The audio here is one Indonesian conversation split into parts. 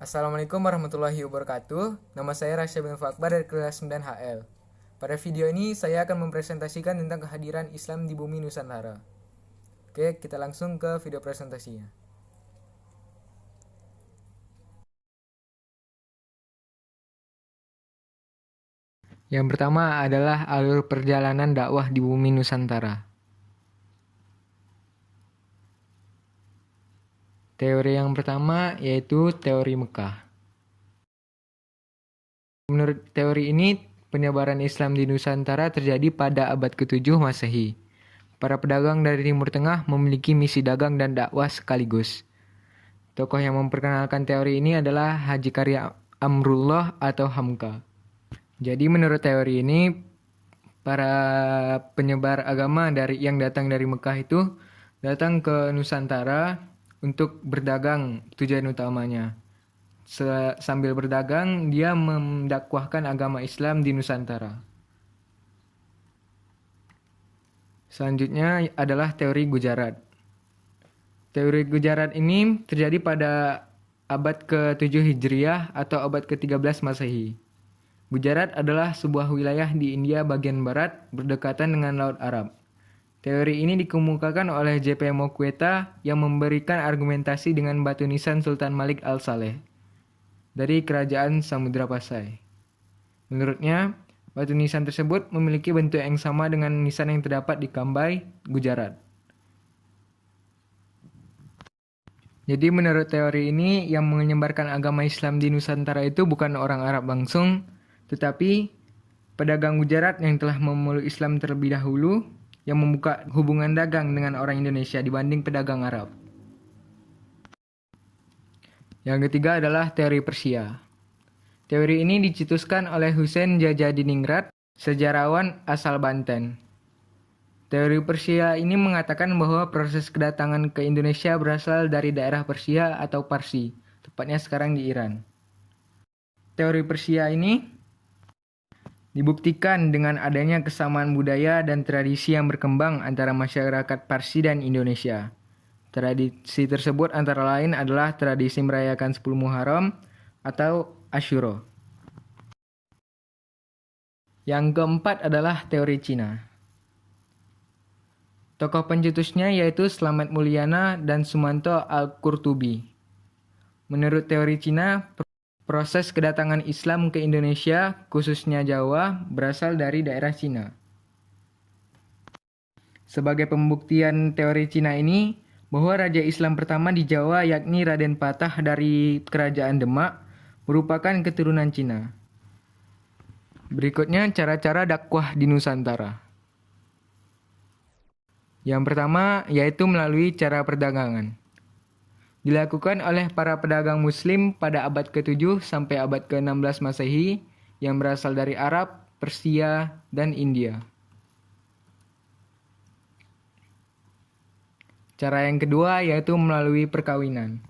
Assalamualaikum warahmatullahi wabarakatuh. Nama saya Rasya bin Fakbar dari kelas 9 HL. Pada video ini saya akan mempresentasikan tentang kehadiran Islam di bumi Nusantara. Oke, kita langsung ke video presentasinya. Yang pertama adalah alur perjalanan dakwah di bumi Nusantara. Teori yang pertama yaitu teori Mekah. Menurut teori ini, penyebaran Islam di Nusantara terjadi pada abad ke-7 Masehi. Para pedagang dari Timur Tengah memiliki misi dagang dan dakwah sekaligus. Tokoh yang memperkenalkan teori ini adalah Haji Karya Amrullah atau Hamka. Jadi menurut teori ini, para penyebar agama yang datang dari Mekah itu datang ke Nusantara untuk berdagang, tujuan utamanya. Sambil berdagang, dia mendakwahkan agama Islam di Nusantara. Selanjutnya adalah teori Gujarat. Teori Gujarat ini terjadi pada abad ke-7 Hijriah atau abad ke-13 Masehi. Gujarat adalah sebuah wilayah di India bagian barat berdekatan dengan Laut Arab. Teori ini dikemukakan oleh J.P. Mokweta yang memberikan argumentasi dengan batu nisan Sultan Malik al-Saleh dari kerajaan Samudra Pasai. Menurutnya, batu nisan tersebut memiliki bentuk yang sama dengan nisan yang terdapat di Kambai, Gujarat. Jadi menurut teori ini, yang menyebarkan agama Islam di Nusantara itu bukan orang Arab langsung, tetapi pedagang Gujarat yang telah memeluk Islam terlebih dahulu, yang membuka hubungan dagang dengan orang Indonesia dibanding pedagang Arab. Yang ketiga adalah teori Persia. Teori ini dicetuskan oleh Husain Jajadiningrat, sejarawan asal Banten. Teori Persia ini mengatakan bahwa proses kedatangan ke Indonesia berasal dari daerah Persia atau Parsi, tepatnya sekarang di Iran. Teori Persia ini dibuktikan dengan adanya kesamaan budaya dan tradisi yang berkembang antara masyarakat Parsi dan Indonesia. Tradisi tersebut antara lain adalah tradisi merayakan 10 Muharram atau Asyura. Yang keempat adalah teori Cina. Tokoh pencetusnya yaitu Slamet Mulyana dan Sumanto Al-Qurtubi. Menurut teori Cina, proses kedatangan Islam ke Indonesia, khususnya Jawa, berasal dari daerah Cina. Sebagai pembuktian teori Cina ini, bahwa Raja Islam pertama di Jawa yakni Raden Patah dari Kerajaan Demak merupakan keturunan Cina. Berikutnya cara-cara dakwah di Nusantara. Yang pertama yaitu melalui cara perdagangan. Dilakukan oleh para pedagang Muslim pada abad ke-7 sampai abad ke-16 Masehi yang berasal dari Arab, Persia, dan India. Cara yang kedua yaitu melalui perkawinan.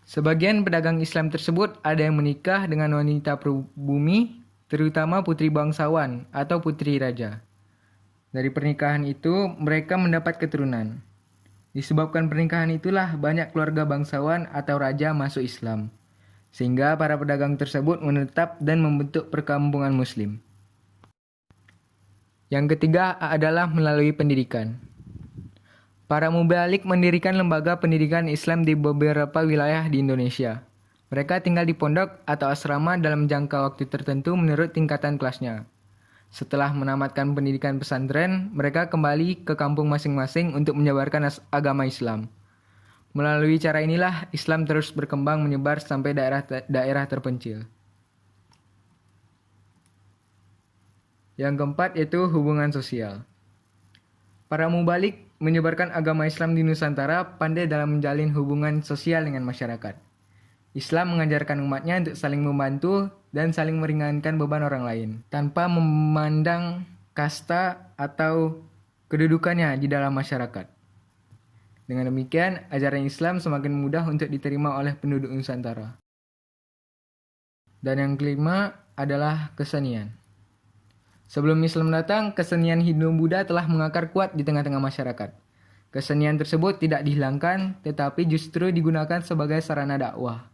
Sebagian pedagang Islam tersebut ada yang menikah dengan wanita pribumi, terutama putri bangsawan atau putri raja. Dari pernikahan itu mereka mendapat keturunan. Disebabkan pernikahan itulah banyak keluarga bangsawan atau raja masuk Islam, sehingga para pedagang tersebut menetap dan membentuk perkampungan Muslim. Yang ketiga adalah melalui pendidikan. Para mubalik mendirikan lembaga pendidikan Islam di beberapa wilayah di Indonesia. Mereka tinggal di pondok atau asrama dalam jangka waktu tertentu menurut tingkatan kelasnya. Setelah menamatkan pendidikan pesantren, mereka kembali ke kampung masing-masing untuk menyebarkan agama Islam. Melalui cara inilah Islam terus berkembang menyebar sampai daerah terpencil. Yang keempat yaitu hubungan sosial. Para mubalik menyebarkan agama Islam di Nusantara pandai dalam menjalin hubungan sosial dengan masyarakat. Islam mengajarkan umatnya untuk saling membantu dan saling meringankan beban orang lain, tanpa memandang kasta atau kedudukannya di dalam masyarakat. Dengan demikian, ajaran Islam semakin mudah untuk diterima oleh penduduk Nusantara. Dan yang kelima adalah kesenian. Sebelum Islam datang, kesenian Hindu-Buddha telah mengakar kuat di tengah-tengah masyarakat. Kesenian tersebut tidak dihilangkan, tetapi justru digunakan sebagai sarana dakwah.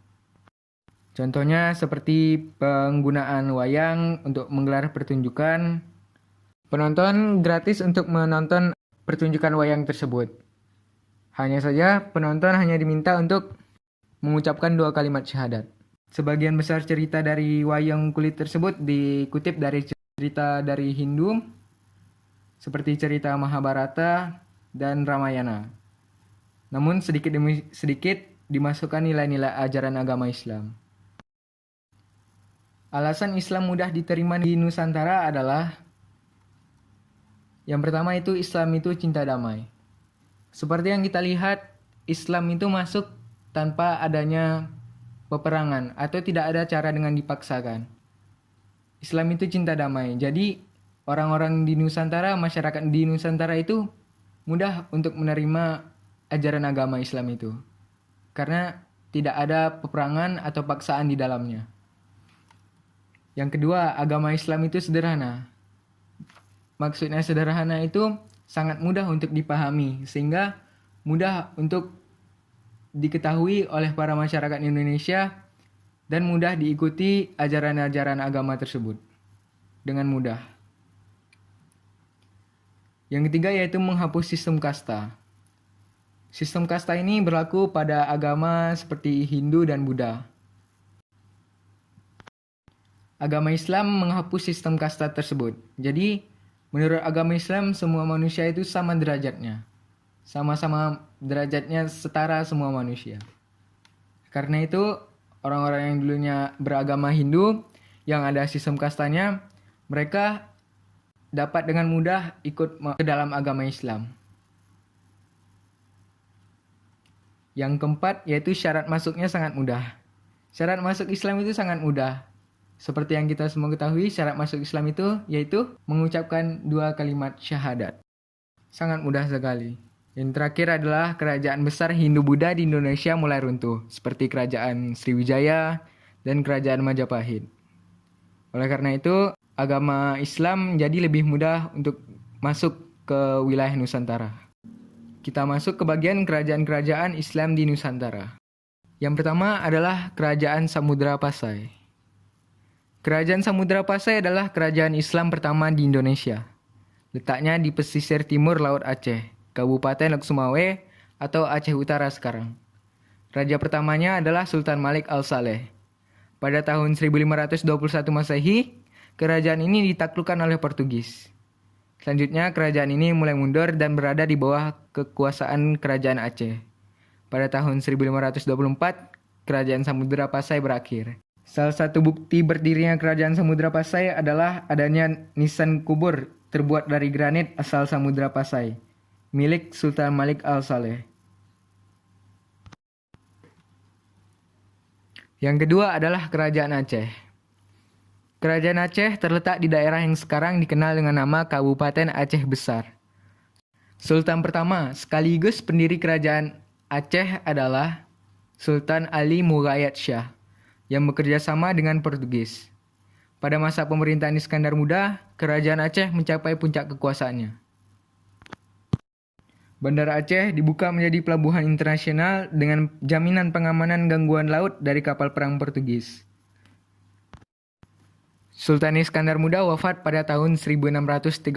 Contohnya seperti penggunaan wayang untuk menggelar pertunjukan. Penonton gratis untuk menonton pertunjukan wayang tersebut. Hanya saja penonton hanya diminta untuk mengucapkan 2 kalimat syahadat. Sebagian besar cerita dari wayang kulit tersebut dikutip dari cerita dari Hindu, seperti cerita Mahabharata dan Ramayana. Namun sedikit demi sedikit dimasukkan nilai-nilai ajaran agama Islam. Alasan Islam mudah diterima di Nusantara adalah yang pertama itu Islam itu cinta damai. Seperti yang kita lihat, Islam itu masuk tanpa adanya peperangan atau tidak ada cara dengan dipaksakan. Islam itu cinta damai. Jadi orang-orang di Nusantara, masyarakat di Nusantara itu mudah untuk menerima ajaran agama Islam itu. Karena tidak ada peperangan atau paksaan di dalamnya. Yang kedua, agama Islam itu sederhana. Maksudnya sederhana itu sangat mudah untuk dipahami, sehingga mudah untuk diketahui oleh para masyarakat Indonesia dan mudah diikuti ajaran-ajaran agama tersebut dengan mudah. Yang ketiga yaitu menghapus sistem kasta. Sistem kasta ini berlaku pada agama seperti Hindu dan Buddha. Agama Islam menghapus sistem kasta tersebut. Jadi, menurut agama Islam, semua manusia itu sama derajatnya. Sama-sama derajatnya setara semua manusia. Karena itu, orang-orang yang dulunya beragama Hindu, yang ada sistem kastanya, mereka dapat dengan mudah ikut ke dalam agama Islam. Yang keempat, yaitu syarat masuknya sangat mudah. Syarat masuk Islam itu sangat mudah. Seperti yang kita semua ketahui, syarat masuk Islam itu yaitu mengucapkan 2 kalimat syahadat. Sangat mudah sekali. Yang terakhir adalah kerajaan besar Hindu-Buddha di Indonesia mulai runtuh, seperti kerajaan Sriwijaya dan kerajaan Majapahit. Oleh karena itu, agama Islam jadi lebih mudah untuk masuk ke wilayah Nusantara. Kita masuk ke bagian kerajaan-kerajaan Islam di Nusantara. Yang pertama adalah Kerajaan Samudra Pasai. Kerajaan Samudra Pasai adalah kerajaan Islam pertama di Indonesia. Letaknya di pesisir timur Laut Aceh, Kabupaten Lok Sumawe atau Aceh Utara sekarang. Raja pertamanya adalah Sultan Malik Al-Saleh. Pada tahun 1521 Masehi, kerajaan ini ditaklukkan oleh Portugis. Selanjutnya, kerajaan ini mulai mundur dan berada di bawah kekuasaan Kerajaan Aceh. Pada tahun 1524, Kerajaan Samudra Pasai berakhir. Salah satu bukti berdirinya Kerajaan Samudra Pasai adalah adanya nisan kubur terbuat dari granit asal Samudra Pasai, milik Sultan Malik Al-Saleh. Yang kedua adalah Kerajaan Aceh. Kerajaan Aceh terletak di daerah yang sekarang dikenal dengan nama Kabupaten Aceh Besar. Sultan pertama sekaligus pendiri Kerajaan Aceh adalah Sultan Ali Murayat Shah, yang bekerja sama dengan Portugis. Pada masa pemerintahan Iskandar Muda, Kerajaan Aceh mencapai puncak kekuasaannya. Bandar Aceh dibuka menjadi pelabuhan internasional dengan jaminan pengamanan gangguan laut dari kapal perang Portugis. Sultan Iskandar Muda wafat pada tahun 1636.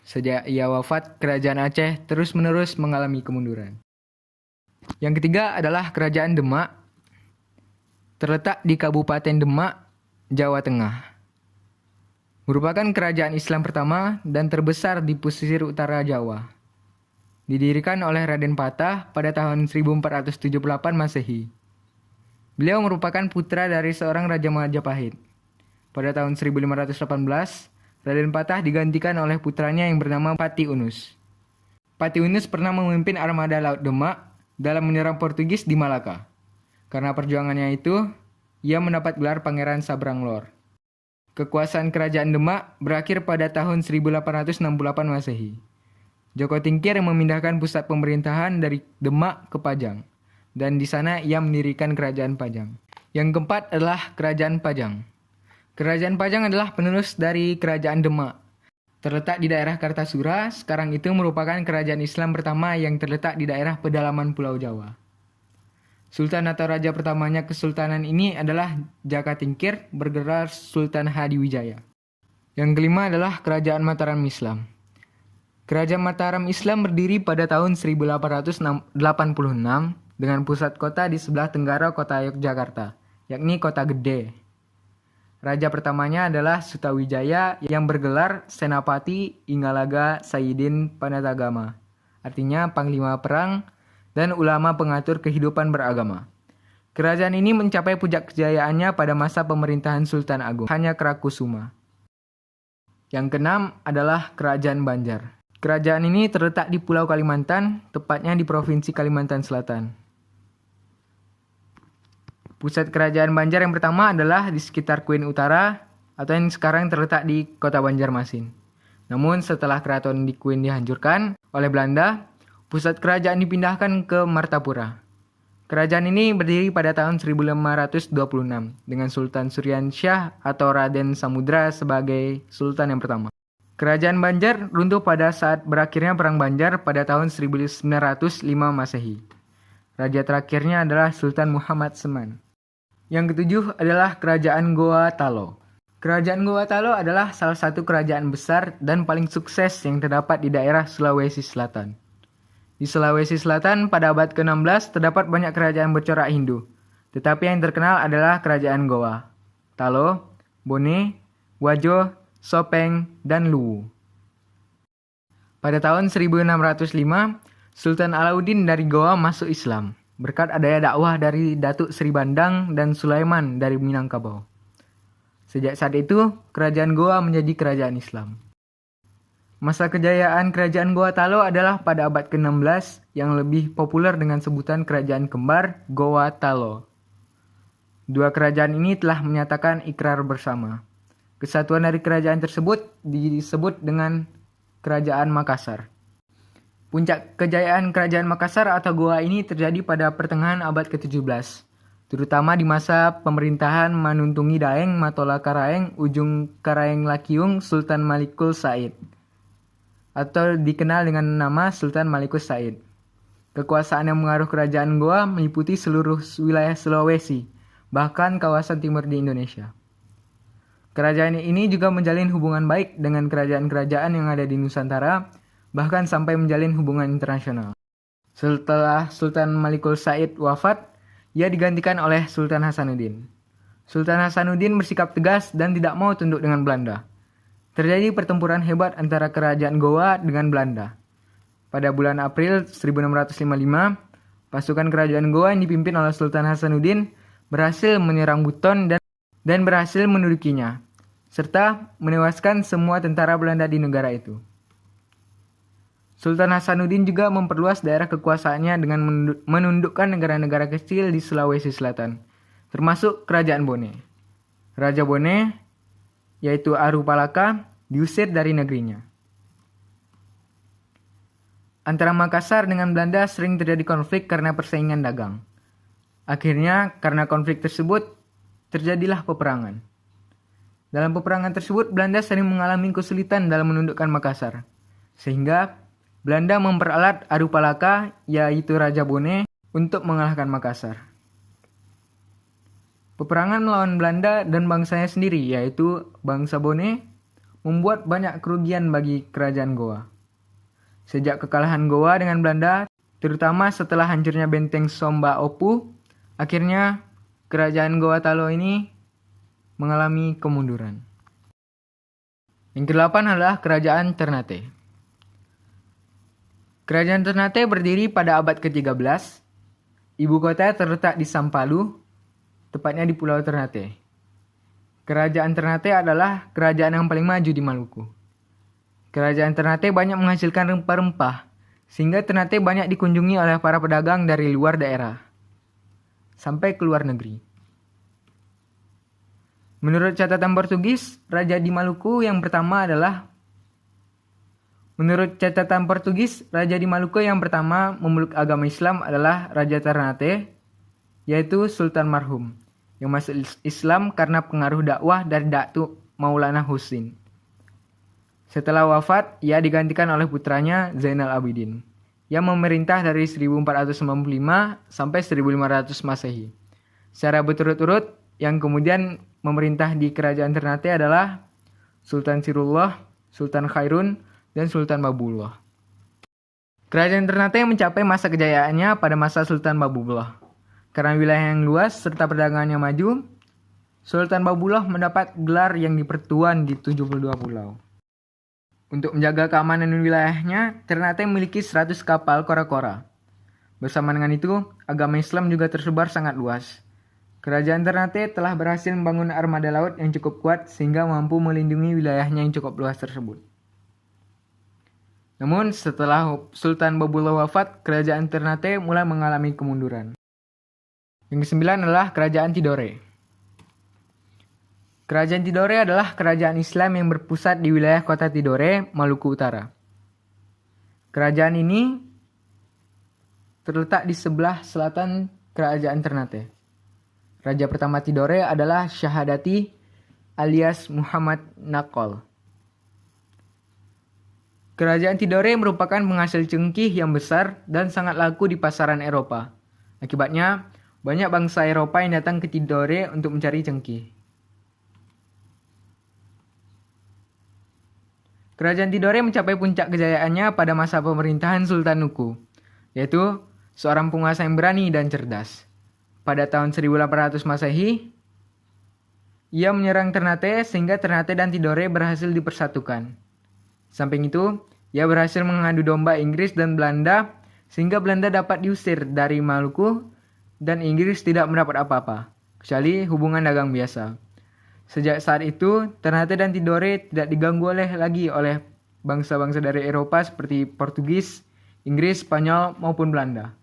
Sejak ia wafat, Kerajaan Aceh terus-menerus mengalami kemunduran. Yang ketiga adalah Kerajaan Demak. Terletak di Kabupaten Demak, Jawa Tengah. Merupakan kerajaan Islam pertama dan terbesar di pesisir utara Jawa. Didirikan oleh Raden Patah pada tahun 1478 Masehi. Beliau merupakan putra dari seorang Raja Majapahit. Pada tahun 1518, Raden Patah digantikan oleh putranya yang bernama Pati Unus. Pati Unus pernah memimpin armada Laut Demak dalam menyerang Portugis di Malaka. Karena perjuangannya itu, ia mendapat gelar Pangeran Sabranglor. Kekuasaan Kerajaan Demak berakhir pada tahun 1868 Masehi. Joko Tingkir memindahkan pusat pemerintahan dari Demak ke Pajang, dan di sana ia mendirikan Kerajaan Pajang. Yang keempat adalah Kerajaan Pajang. Kerajaan Pajang adalah penerus dari Kerajaan Demak. Terletak di daerah Kartasura, sekarang itu merupakan kerajaan Islam pertama yang terletak di daerah pedalaman Pulau Jawa. Sultan atau raja pertamanya kesultanan ini adalah Jaka Tingkir, bergelar Sultan Hadiwijaya. Yang kelima adalah Kerajaan Mataram Islam. Kerajaan Mataram Islam berdiri pada tahun 1886 dengan pusat kota di sebelah tenggara kota Yogyakarta, yakni Kota Gede. Raja pertamanya adalah Sutawijaya yang bergelar Senapati Ingalaga Sayyidin Panatagama, artinya Panglima Perang dan ulama pengatur kehidupan beragama. Kerajaan ini mencapai puncak kejayaannya pada masa pemerintahan Sultan Agung Hanyakarakusuma. Yang keenam adalah Kerajaan Banjar. Kerajaan ini terletak di Pulau Kalimantan, tepatnya di Provinsi Kalimantan Selatan. Pusat Kerajaan Banjar yang pertama adalah di sekitar Kuin Utara atau yang sekarang terletak di Kota Banjarmasin. Namun setelah keraton di Kuin dihancurkan oleh Belanda, pusat kerajaan dipindahkan ke Martapura. Kerajaan ini berdiri pada tahun 1526 dengan Sultan Suryansyah atau Raden Samudra sebagai Sultan yang pertama. Kerajaan Banjar runtuh pada saat berakhirnya Perang Banjar pada tahun 1905 Masehi. Raja terakhirnya adalah Sultan Muhammad Seman. Yang ketujuh adalah Kerajaan Goa Talo. Kerajaan Goa Talo adalah salah satu kerajaan besar dan paling sukses yang terdapat di daerah Sulawesi Selatan. Di Sulawesi Selatan pada abad ke-16 terdapat banyak kerajaan bercorak Hindu, tetapi yang terkenal adalah Kerajaan Goa, Talo, Bone, Wajo, Sopeng, dan Luwu. Pada tahun 1605, Sultan Alauddin dari Goa masuk Islam, berkat adanya dakwah dari Datuk Sri Bandang dan Sulaiman dari Minangkabau. Sejak saat itu, Kerajaan Goa menjadi kerajaan Islam. Masa kejayaan Kerajaan Goa Talo adalah pada abad ke-16 yang lebih populer dengan sebutan Kerajaan Kembar Goa Talo. Dua kerajaan ini telah menyatakan ikrar bersama. Kesatuan dari kerajaan tersebut disebut dengan Kerajaan Makassar. Puncak kejayaan Kerajaan Makassar atau Goa ini terjadi pada pertengahan abad ke-17, terutama di masa pemerintahan Manuntungi Daeng Matola Karaeng Ujung Karaeng Lakiung Sultan Malikul Said, atau dikenal dengan nama Sultan Malikus Said. Kekuasaan yang mengaruh Kerajaan Goa meliputi seluruh wilayah Sulawesi, bahkan kawasan timur di Indonesia. Kerajaan ini juga menjalin hubungan baik dengan kerajaan-kerajaan yang ada di Nusantara, bahkan sampai menjalin hubungan internasional. Setelah Sultan Malikul Said wafat, ia digantikan oleh Sultan Hasanuddin. Sultan Hasanuddin bersikap tegas dan tidak mau tunduk dengan Belanda. Terjadi pertempuran hebat antara Kerajaan Goa dengan Belanda. Pada bulan April 1655, pasukan Kerajaan Goa yang dipimpin oleh Sultan Hasanuddin berhasil menyerang Buton dan berhasil mendudukinya, serta menewaskan semua tentara Belanda di negara itu. Sultan Hasanuddin juga memperluas daerah kekuasaannya dengan menundukkan negara-negara kecil di Sulawesi Selatan, termasuk Kerajaan Bone. Raja Bone, yaitu Arupalaka, diusir dari negerinya. Antara Makassar dengan Belanda sering terjadi konflik karena persaingan dagang. Akhirnya, karena konflik tersebut, terjadilah peperangan. Dalam peperangan tersebut, Belanda sering mengalami kesulitan dalam menundukkan Makassar, sehingga Belanda memperalat Arupalaka, yaitu Raja Bone, untuk mengalahkan Makassar. Peperangan melawan Belanda dan bangsanya sendiri, yaitu bangsa Bone, membuat banyak kerugian bagi Kerajaan Goa. Sejak kekalahan Goa dengan Belanda, terutama setelah hancurnya benteng Somba Opu, akhirnya Kerajaan Goa Talo ini mengalami kemunduran. Yang ke-8 adalah Kerajaan Ternate. Kerajaan Ternate berdiri pada abad ke-13. Ibu kota terletak di Sampalu, tepatnya di Pulau Ternate. Kerajaan Ternate adalah kerajaan yang paling maju di Maluku. Kerajaan Ternate banyak menghasilkan rempah-rempah, sehingga Ternate banyak dikunjungi oleh para pedagang dari luar daerah, sampai ke luar negeri. Menurut catatan Portugis, raja di Maluku yang pertama memeluk agama Islam adalah Raja Ternate, yaitu Sultan Marhum, yang masuk Islam karena pengaruh dakwah dari Datuk Maulana Husin. Setelah wafat, ia digantikan oleh putranya Zainal Abidin, yang memerintah dari 1495 sampai 1500 Masehi. Secara berturut-turut, yang kemudian memerintah di kerajaan Ternate adalah Sultan Sirullah, Sultan Khairun, dan Sultan Babullah. Kerajaan Ternate mencapai masa kejayaannya pada masa Sultan Babullah. Karena wilayah yang luas serta perdagangan yang maju, Sultan Babullah mendapat gelar yang dipertuan di 72 pulau. Untuk menjaga keamanan wilayahnya, Ternate memiliki 100 kapal kora-kora. Bersama dengan itu, agama Islam juga tersebar sangat luas. Kerajaan Ternate telah berhasil membangun armada laut yang cukup kuat sehingga mampu melindungi wilayahnya yang cukup luas tersebut. Namun setelah Sultan Babullah wafat, kerajaan Ternate mulai mengalami kemunduran. Yang kesembilan adalah Kerajaan Tidore. Kerajaan Tidore adalah kerajaan Islam yang berpusat di wilayah kota Tidore, Maluku Utara. Kerajaan ini terletak di sebelah selatan kerajaan Ternate. Raja pertama Tidore adalah Syahadati alias Muhammad Naqol. Kerajaan Tidore merupakan penghasil cengkih yang besar dan sangat laku di pasaran Eropa. Akibatnya, banyak bangsa Eropa yang datang ke Tidore untuk mencari cengkih. Kerajaan Tidore mencapai puncak kejayaannya pada masa pemerintahan Sultan Nuku, yaitu seorang penguasa yang berani dan cerdas. Pada tahun 1800 Masehi, ia menyerang Ternate sehingga Ternate dan Tidore berhasil dipersatukan. Samping itu, ia berhasil mengadu domba Inggris dan Belanda sehingga Belanda dapat diusir dari Maluku dan Inggris tidak mendapat apa-apa, kecuali hubungan dagang biasa. Sejak saat itu, Ternate dan Tidore tidak diganggu lagi oleh bangsa-bangsa dari Eropa seperti Portugis, Inggris, Spanyol, maupun Belanda.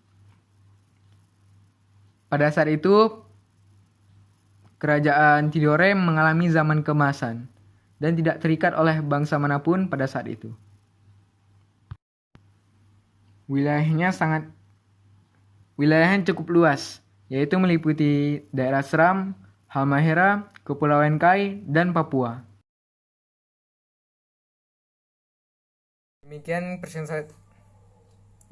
Pada saat itu, kerajaan Tidore mengalami zaman keemasan dan tidak terikat oleh bangsa manapun pada saat itu. Wilayahnya cukup luas, yaitu meliputi daerah Seram, Halmahera, Kepulauan Kai, dan Papua.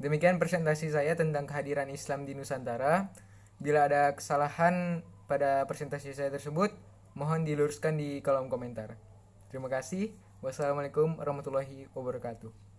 Demikian presentasi saya tentang kehadiran Islam di Nusantara. Bila ada kesalahan pada presentasi saya tersebut, mohon diluruskan di kolom komentar. Terima kasih. Wassalamualaikum warahmatullahi wabarakatuh.